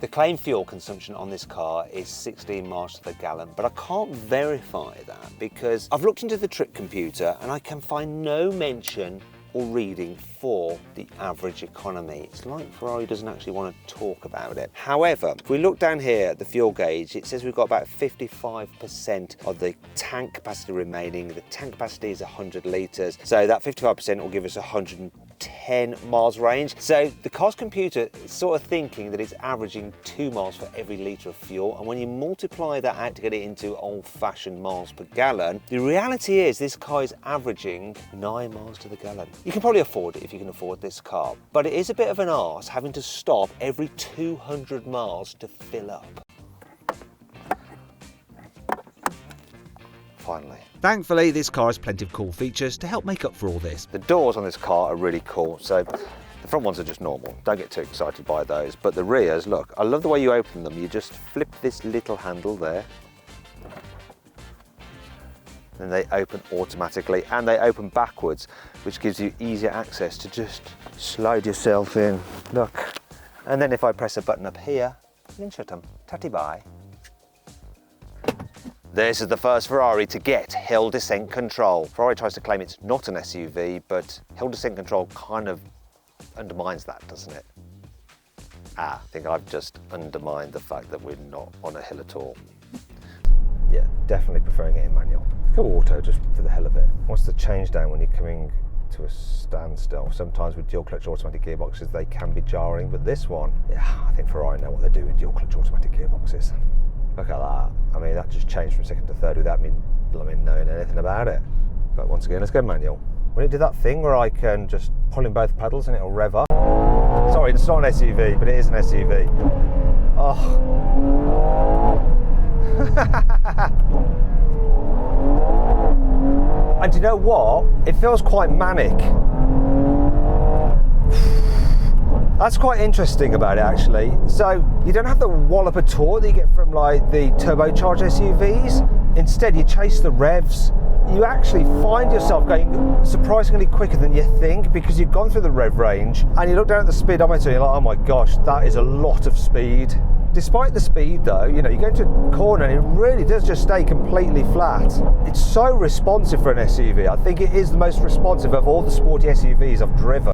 The claimed fuel consumption on this car is 16 miles to the gallon, but I can't verify that because I've looked into the trip computer and I can find no mention or reading for the average economy. It's like Ferrari doesn't actually want to talk about it. However, if we look down here at the fuel gauge, it says we've got about 55% of the tank capacity remaining. The tank capacity is 100 litres, so that 55% will give us 110 miles range. So the car's computer is sort of thinking that it's averaging 2 miles for every litre of fuel, and when you multiply that out to get it into old-fashioned miles per gallon, the reality is this car is averaging 9 miles to the gallon. You can probably afford it if you can afford this car, but it is a bit of an arse having to stop every 200 miles to fill up. Finally. Thankfully, this car has plenty of cool features to help make up for all this. The doors on this car are really cool. So the front ones are just normal. Don't get too excited by those. But the rears, look, I love the way you open them. You just flip this little handle there. And they open automatically, and they open backwards, which gives you easier access to just slide yourself in. Look. And then if I press a button up here, then shut them. Tatty bye. This is the first Ferrari to get hill descent control. Ferrari tries to claim it's not an SUV, but hill descent control kind of undermines that, doesn't it? I think I've just undermined the fact that we're not on a hill at all. Yeah, definitely preferring it in manual. Go auto just for the hell of it. What's the change down when you're coming to a standstill? Sometimes with dual clutch automatic gearboxes they can be jarring, but this one, yeah, I think Ferrari know what they do with dual clutch automatic gearboxes. Look at that. I mean, that just changed from second to third without me blooming knowing anything about it. But once again, let's go manual. When it did that thing where I can just pull in both pedals and it'll rev up. Sorry, it's not an SUV, but it is an SUV. Oh. And you know what? It feels quite manic. That's quite interesting about it, actually. So you don't have the wallop of torque that you get from like the turbocharged SUVs. Instead, you chase the revs. You actually find yourself going surprisingly quicker than you think because you've gone through the rev range and you look down at the speedometer and you're like, oh my gosh, that is a lot of speed. Despite the speed though, you know, you go into a corner and it really does just stay completely flat. It's so responsive for an SUV. I think it is the most responsive of all the sporty SUVs I've driven.